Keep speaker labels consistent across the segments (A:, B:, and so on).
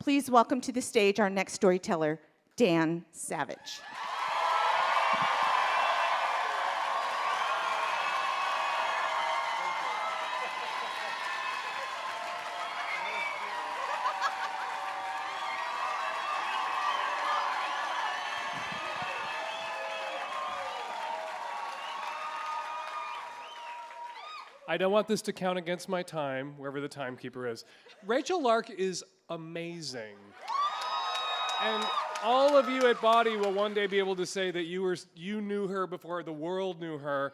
A: Please welcome to the stage our next storyteller, Dan Savage.
B: I don't want this to count against my time, wherever the timekeeper is. Rachel Lark is amazing. And all of you at Bawdy will one day be able to say that you knew her before the world knew her.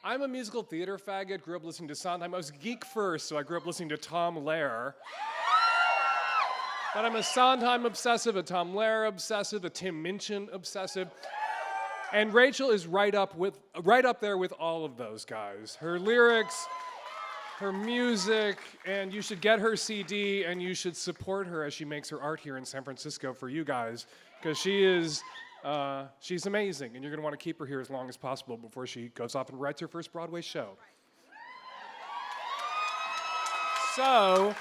B: I'm a musical theater faggot, grew up listening to Sondheim. I was geek first, so I grew up listening to Tom Lehrer. But I'm a Sondheim obsessive, a Tom Lehrer obsessive, a Tim Minchin obsessive. And Rachel is right up there with all of those guys. Her lyrics, her music, and you should get her CD and you should support her as she makes her art here in San Francisco for you guys, because she's amazing, and you're gonna want to keep her here as long as possible before she goes off and writes her first Broadway show. So,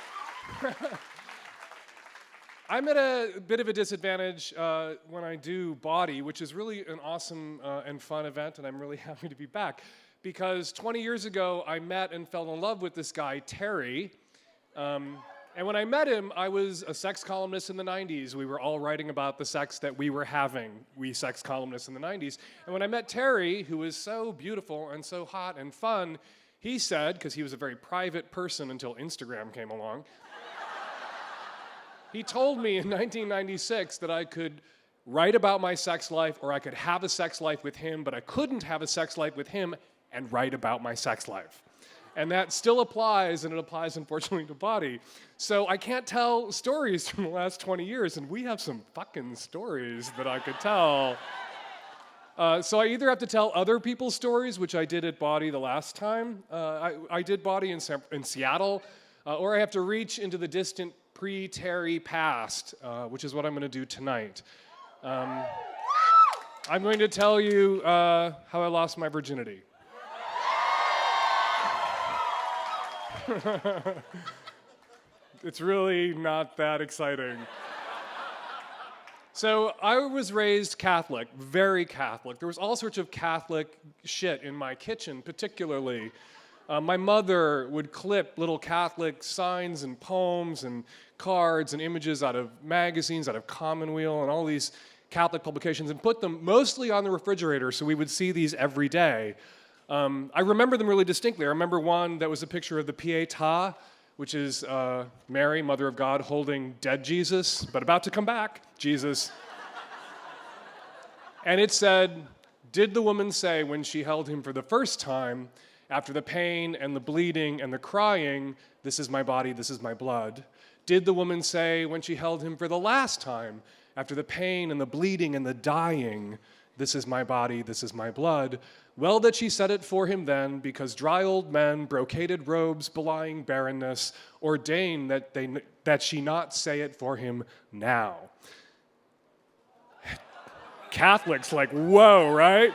B: I'm at a bit of a disadvantage when I do Bawdy, which is really an awesome and fun event, and I'm really happy to be back. Because 20 years ago, I met and fell in love with this guy, Terry. And when I met him, I was a sex columnist in the 90s. We were all writing about the sex that we were having, we sex columnists in the 90s. And when I met Terry, who was so beautiful and so hot and fun, he said, because he was a very private person until Instagram came along, he told me in 1996 that I could write about my sex life or I could have a sex life with him, but I couldn't have a sex life with him and write about my sex life. And that still applies, and it applies, unfortunately, to Bawdy. So I can't tell stories from the last 20 years, and we have some fucking stories that I could tell. So I either have to tell other people's stories, which I did at Bawdy the last time. I did Bawdy in Seattle, or I have to reach into the distant pre-Terry past, which is what I'm going to do tonight. I'm going to tell you how I lost my virginity. It's really not that exciting. So I was raised Catholic, very Catholic. There was all sorts of Catholic shit in my kitchen, particularly. My mother would clip little Catholic signs and poems and cards and images out of magazines, out of Commonweal and all these Catholic publications, and put them mostly on the refrigerator so we would see these every day. I remember them really distinctly. I remember one that was a picture of the Pietà, which is Mary, Mother of God, holding dead Jesus, but about to come back, Jesus. And it said, "Did the woman say when she held him for the first time, after the pain and the bleeding and the crying, 'This is my body, this is my blood'? Did the woman say when she held him for the last time, after the pain and the bleeding and the dying, 'This is my body, this is my blood'? Well that she said it for him then, because dry old men, brocaded robes belying barrenness, ordain that she not say it for him now." Catholics like, whoa, right?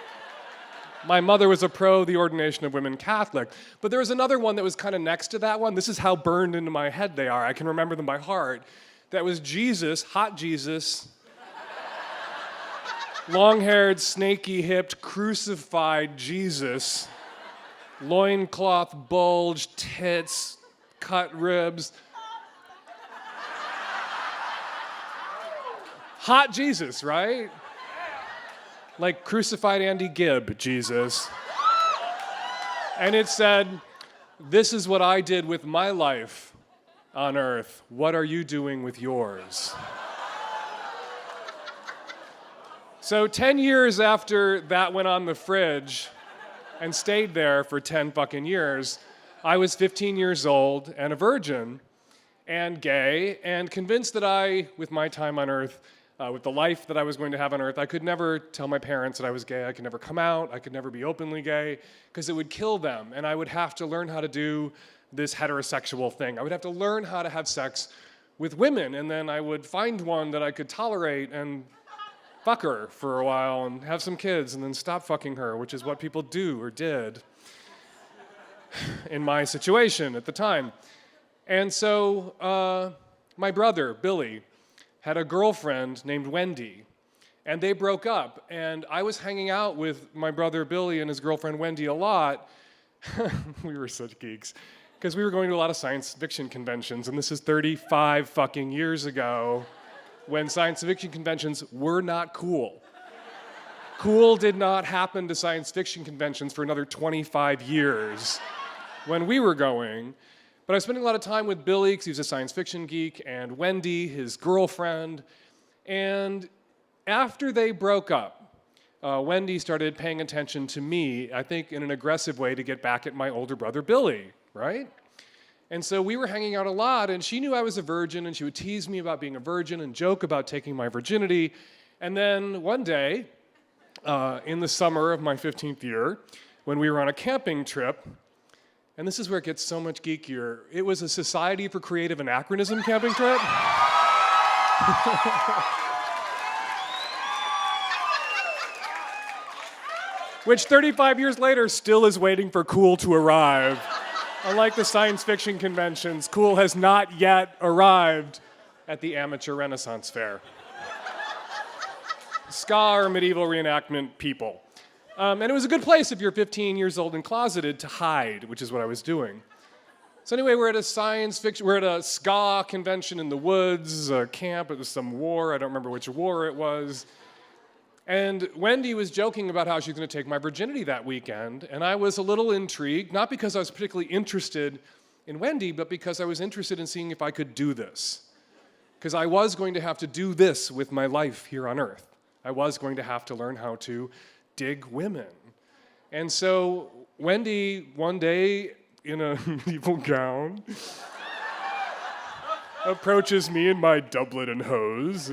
B: My mother was a pro the ordination of women Catholic. But there was another one that was kind of next to that one. This is how burned into my head they are. I can remember them by heart. That was Jesus, hot Jesus, long-haired, snaky-hipped, crucified Jesus, loincloth bulge, tits, cut ribs. Hot Jesus, right? Like crucified Andy Gibb Jesus. And it said, "This is what I did with my life on earth. What are you doing with yours?" So 10 years after that went on the fridge and stayed there for 10 fucking years, I was 15 years old and a virgin and gay and convinced that I, with my time on earth, with the life that I was going to have on earth, I could never tell my parents that I was gay. I could never come out. I could never be openly gay because it would kill them. And I would have to learn how to do this heterosexual thing. I would have to learn how to have sex with women. And then I would find one that I could tolerate and fuck her for a while and have some kids and then stop fucking her, which is what people do or did in my situation at the time. And so my brother, Billy, had a girlfriend named Wendy, and they broke up. And I was hanging out with my brother Billy and his girlfriend Wendy a lot. We were such geeks, because we were going to a lot of science fiction conventions, and this is 35 fucking years ago, when science fiction conventions were not cool. Cool did not happen to science fiction conventions for another 25 years when we were going. But I was spending a lot of time with Billy, because he was a science fiction geek, and Wendy, his girlfriend. And after they broke up, Wendy started paying attention to me, I think in an aggressive way to get back at my older brother Billy, right? And so we were hanging out a lot, and she knew I was a virgin, and she would tease me about being a virgin and joke about taking my virginity. And then one day, in the summer of my 15th year, when we were on a camping trip, and this is where it gets so much geekier, it was a Society for Creative Anachronism camping trip. Which 35 years later still is waiting for cool to arrive. Unlike the science fiction conventions, cool has not yet arrived at the Amateur Renaissance Fair. Ska or medieval reenactment people. And it was a good place if you're 15 years old and closeted to hide, which is what I was doing. So anyway, we're at a ska convention in the woods, a camp, it was some war, I don't remember which war it was. And Wendy was joking about how she was going to take my virginity that weekend, and I was a little intrigued, not because I was particularly interested in Wendy, but because I was interested in seeing if I could do this. Because I was going to have to do this with my life here on Earth. I was going to have to learn how to dig women. And so Wendy, one day, in a medieval gown, approaches me in my doublet and hose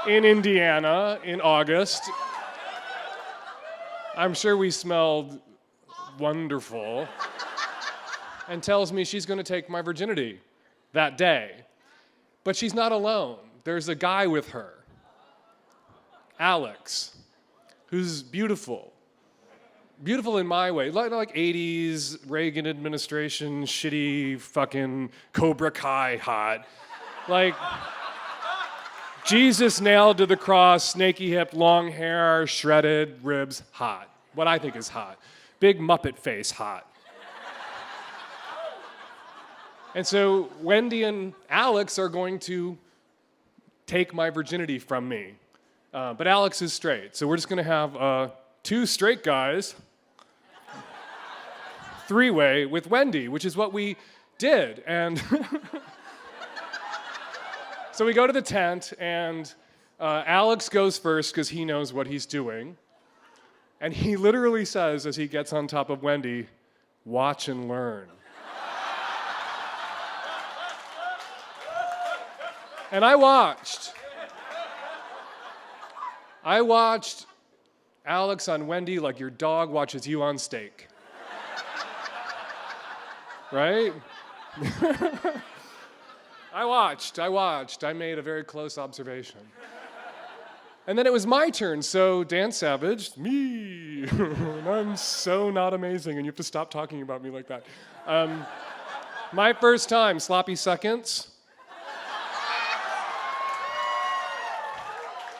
B: in Indiana in August. I'm sure we smelled wonderful, and tells me she's going to take my virginity that day. But she's not alone. There's a guy with her, Alex, who's beautiful. Beautiful in my way, like 80s Reagan administration, shitty fucking Cobra Kai hot. Like, Jesus nailed to the cross, snaky hip, long hair, shredded ribs, hot. What I think is hot. Big Muppet face, hot. And so Wendy and Alex are going to take my virginity from me. But Alex is straight, so we're just going to have two straight guys, three-way with Wendy, which is what we did. And so we go to the tent, and Alex goes first because he knows what he's doing. And he literally says, as he gets on top of Wendy, "Watch and learn." And I watched Alex on Wendy like your dog watches you on steak. Right? I watched. I made a very close observation. And then it was my turn, so Dan Savage, me, and I'm so not amazing, and you have to stop talking about me like that. My first time, sloppy seconds,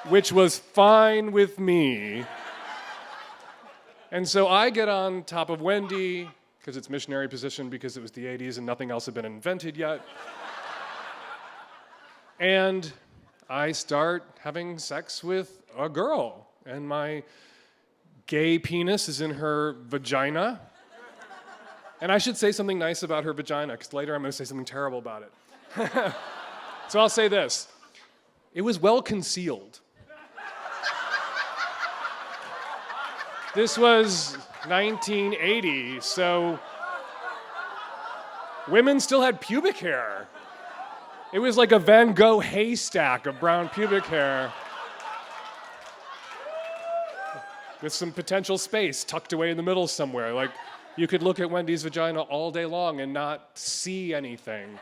B: which was fine with me. And so I get on top of Wendy, because it's missionary position, because it was the 80s and nothing else had been invented yet. And I start having sex with a girl, and my gay penis is in her vagina. And I should say something nice about her vagina, because later I'm going to say something terrible about it. So I'll say this. It was well concealed. This was 1980, so women still had pubic hair. It was like a Van Gogh haystack of brown pubic hair with some potential space tucked away in the middle somewhere. Like, you could look at Wendy's vagina all day long and not see anything.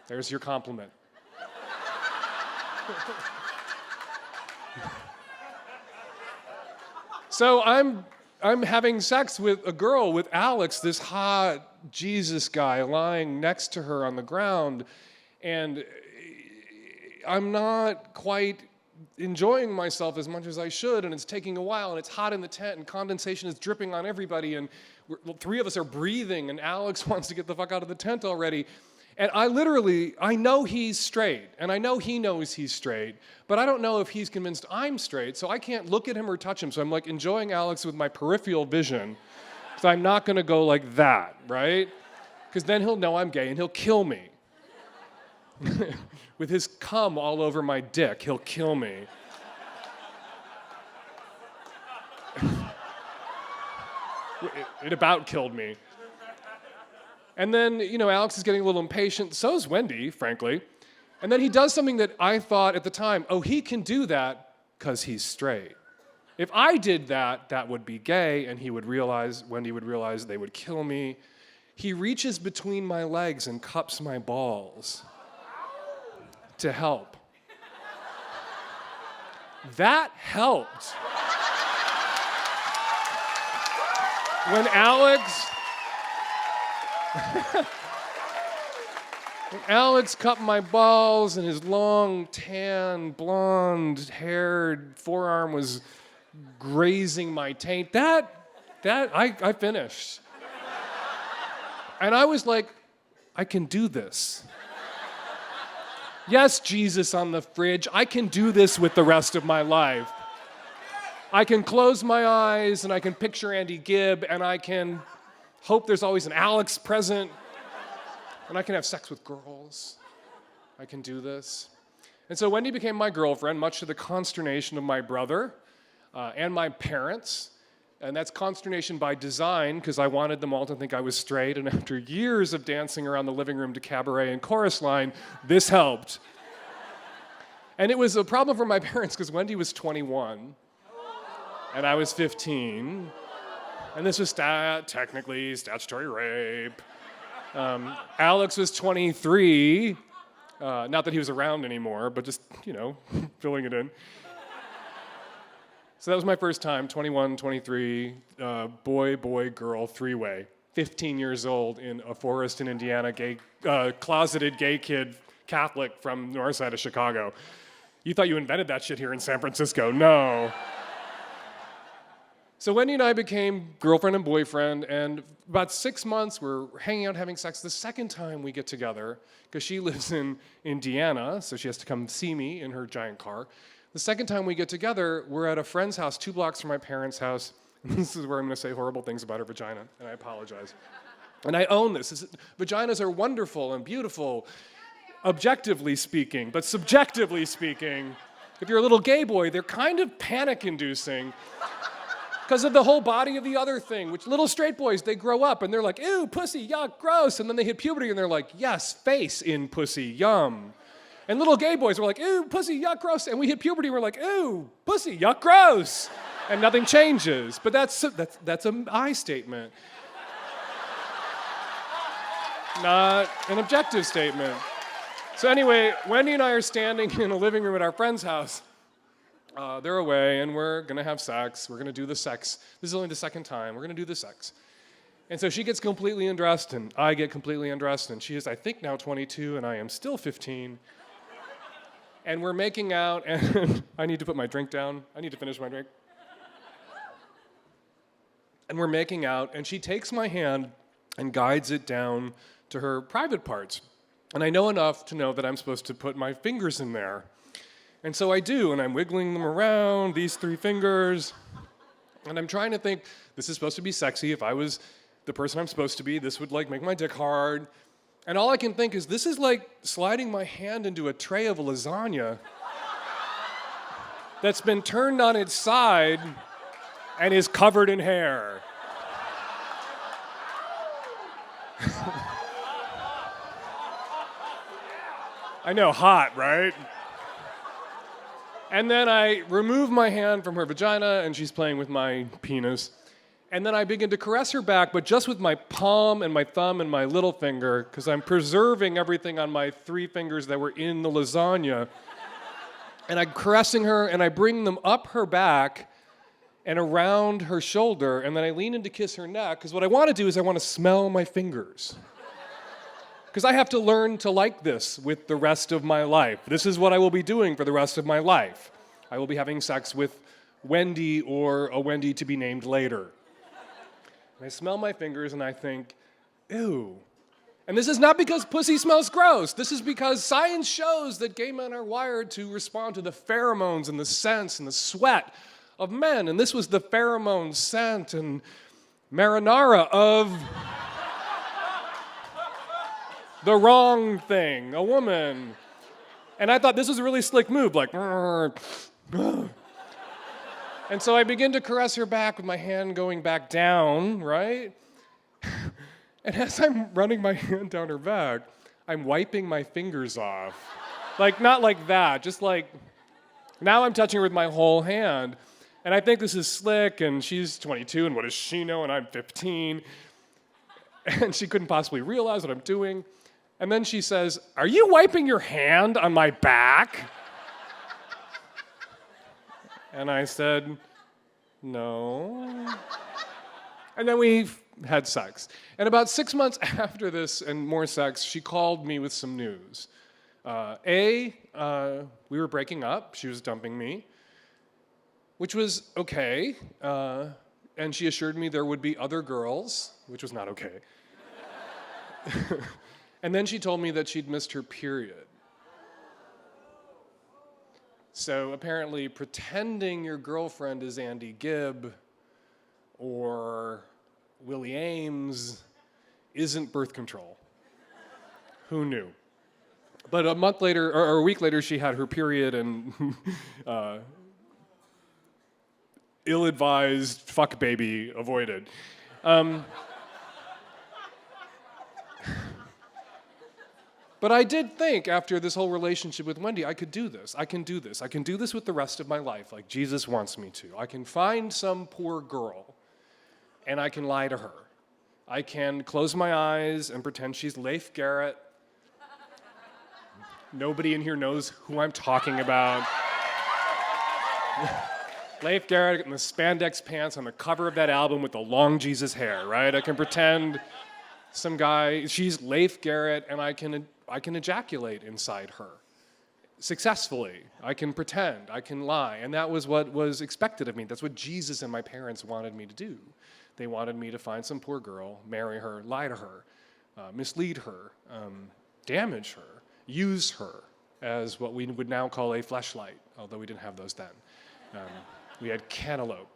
B: There's your compliment. So I'm I'm having sex with a girl, with Alex, this hot Jesus guy lying next to her on the ground, and I'm not quite enjoying myself as much as I should, and it's taking a while, and it's hot in the tent, and condensation is dripping on everybody, and three of us are breathing, and Alex wants to get the fuck out of the tent already. And I know he's straight, and I know he knows he's straight, but I don't know if he's convinced I'm straight, so I can't look at him or touch him, so I'm like enjoying Alex with my peripheral vision, so I'm not gonna go like that, right? Because then he'll know I'm gay and he'll kill me. With his cum all over my dick, he'll kill me. It about killed me. And then, Alex is getting a little impatient. So's Wendy, frankly. And then he does something that I thought at the time, oh, he can do that because he's straight. If I did that, that would be gay, and Wendy would realize they would kill me. He reaches between my legs and cups my balls to help. That helped. When Alex cupped my balls and his long, tan, blonde-haired forearm was grazing my taint, I finished. And I was like, I can do this. Yes, Jesus on the fridge, I can do this with the rest of my life. I can close my eyes and I can picture Andy Gibb and I can hope there's always an Alex present and I can have sex with girls. I can do this. And so Wendy became my girlfriend, much to the consternation of my brother and my parents. And that's consternation by design, because I wanted them all to think I was straight. And after years of dancing around the living room to cabaret and chorus line, this helped. And it was a problem for my parents, because Wendy was 21, and I was 15. And this was technically statutory rape. Alex was 23. Not that he was around anymore, but just, filling it in. So that was my first time, 21, 23, boy, girl, three-way. 15 years old in a forest in Indiana, closeted gay kid, Catholic from the north side of Chicago. You thought you invented that shit here in San Francisco. No. So Wendy and I became girlfriend and boyfriend, and about 6 months we're hanging out having sex. The second time we get together, because she lives in Indiana, so she has to come see me in her giant car. The second time we get together, we're at a friend's house 2 blocks from my parents' house. This is where I'm going to say horrible things about her vagina, and I apologize. And I own this. Vaginas are wonderful and beautiful, objectively speaking, but subjectively speaking, if you're a little gay boy, they're kind of panic-inducing because of the whole body of the other thing, which little straight boys, they grow up and they're like, ew, pussy, yuck, gross, and then they hit puberty and they're like, yes, face in pussy, yum. And little gay boys were like, ew, pussy, yuck, gross. And we hit puberty and we're like, ew, pussy, yuck, gross. And nothing changes. But that's an I statement. Not an objective statement. So anyway, Wendy and I are standing in a living room at our friend's house. They're away and we're gonna have sex. We're gonna do the sex. This is only the second time. We're gonna do the sex. And so she gets completely undressed and I get completely undressed. And she is, I think, now 22 and I am still 15. And we're making out, and I need to put my drink down. I need to finish my drink. And we're making out, and she takes my hand and guides it down to her private parts. And I know enough to know that I'm supposed to put my fingers in there. And so I do, and I'm wiggling them around, these 3 fingers. And I'm trying to think, this is supposed to be sexy. If I was the person I'm supposed to be, this would make my dick hard. And all I can think is, this is like sliding my hand into a tray of lasagna that's been turned on its side and is covered in hair. I know, hot, right? And then I remove my hand from her vagina and she's playing with my penis. And then I begin to caress her back, but just with my palm and my thumb and my little finger, because I'm preserving everything on my 3 fingers that were in the lasagna. And I'm caressing her, and I bring them up her back, and around her shoulder, and then I lean in to kiss her neck, because what I want to do is I want to smell my fingers. Because I have to learn to like this with the rest of my life. This is what I will be doing for the rest of my life. I will be having sex with Wendy or a Wendy to be named later. And I smell my fingers and I think, ew. And this is not because pussy smells gross. This is because science shows that gay men are wired to respond to the pheromones and the scents and the sweat of men. And this was the pheromone, scent, and marinara of the wrong thing, a woman. And I thought this was a really slick move, like, and so I begin to caress her back with my hand going back down, right? And as I'm running my hand down her back, I'm wiping my fingers off. Like, not like that, just like, now I'm touching her with my whole hand. And I think this is slick, and she's 22, and what does she know, and I'm 15. And she couldn't possibly realize what I'm doing. And then she says, "Are you wiping your hand on my back?" And I said, "No." And then we had sex. And about 6 months after this and more sex, she called me with some news. We were breaking up. She was dumping me, which was okay. And she assured me there would be other girls, which was not okay. And then she told me that she'd missed her period. So apparently pretending your girlfriend is Andy Gibb or Willie Ames isn't birth control. Who knew? But a month later, or a week later, she had her period and ill-advised fuck baby avoided. But I did think after this whole relationship with Wendy, I could do this. I can do this. I can do this with the rest of my life like Jesus wants me to. I can find some poor girl and I can lie to her. I can close my eyes and pretend she's Leif Garrett. Nobody in here knows who I'm talking about. Leif Garrett in the spandex pants on the cover of that album with the long Jesus hair, right? I can pretend some guy, she's Leif Garrett, and I can ejaculate inside her successfully. I can pretend, I can lie, and that was what was expected of me. That's what Jesus and my parents wanted me to do. They wanted me to find some poor girl, marry her, lie to her, mislead her, damage her, use her as what we would now call a fleshlight, although we didn't have those then. We had cantaloupe.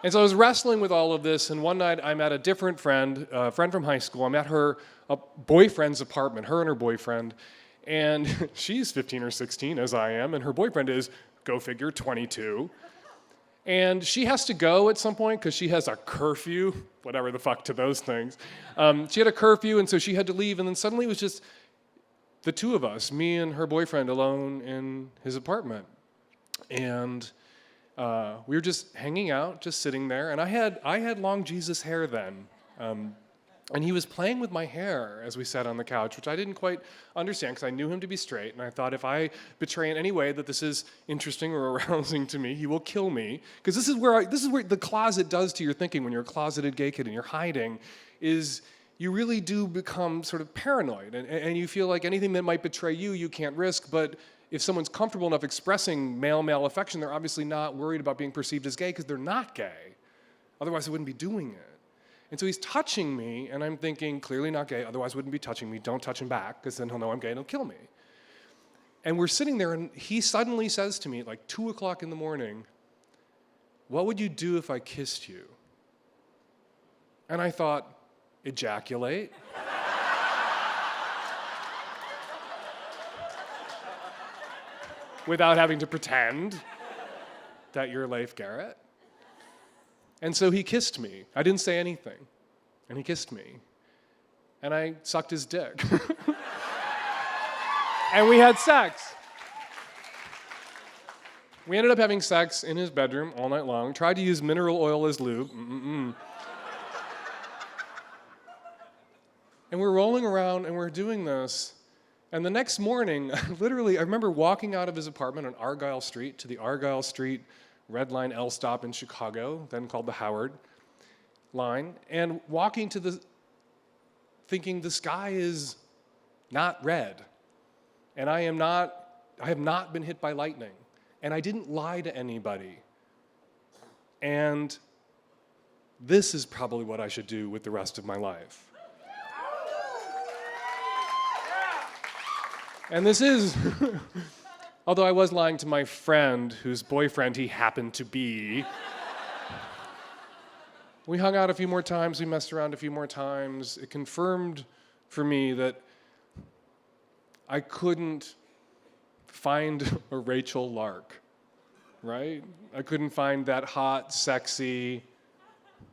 B: And so I was wrestling with all of this, and one night I met a different friend, a friend from high school. I met her a boyfriend's apartment, her and her boyfriend, and she's 15 or 16, as I am, and her boyfriend is, go figure, 22. And she has to go at some point because she has a curfew, whatever the fuck to those things. She had a curfew, and so she had to leave, and then suddenly it was just the two of us, me and her boyfriend, alone in his apartment. And we were just hanging out, just sitting there, and I had long Jesus hair then, and he was playing with my hair as we sat on the couch, which I didn't quite understand because I knew him to be straight, and I thought if I betray in any way that this is interesting or arousing to me, he will kill me, because this is where the closet does to your thinking when you're a closeted gay kid and you're hiding, is you really do become sort of paranoid, and you feel like anything that might betray you, you can't risk, but if someone's comfortable enough expressing male-male affection, they're obviously not worried about being perceived as gay because they're not gay. Otherwise, they wouldn't be doing it. And so he's touching me, and I'm thinking, clearly not gay, otherwise wouldn't be touching me. Don't touch him back, because then he'll know I'm gay and he'll kill me. And we're sitting there, and he suddenly says to me at like 2 o'clock in the morning, "What would you do if I kissed you?" And I thought, ejaculate? Without having to pretend that you're Leif Garrett. And so he kissed me. I didn't say anything. And he kissed me. And I sucked his dick. And we had sex. We ended up having sex in his bedroom all night long. Tried to use mineral oil as lube. And we're rolling around and we're doing this. And the next morning, literally, I remember walking out of his apartment on Argyle Street to the Argyle Street Red Line L stop in Chicago, then called the Howard line, and walking to the, thinking the sky is not red. And I have not been hit by lightning. And I didn't lie to anybody. And this is probably what I should do with the rest of my life. And this is, although I was lying to my friend, whose boyfriend he happened to be. We hung out a few more times, we messed around a few more times. It confirmed for me that I couldn't find a Rachel Lark, right? I couldn't find that hot, sexy,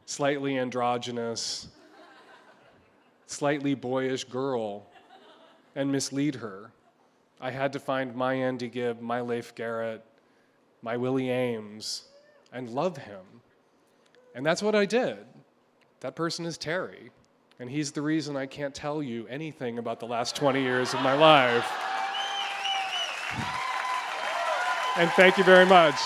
B: slightly androgynous, slightly boyish girl and mislead her. I had to find my Andy Gibb, my Leif Garrett, my Willie Ames, and love him. And that's what I did. That person is Terry, and he's the reason I can't tell you anything about the last 20 years of my life. And thank you very much.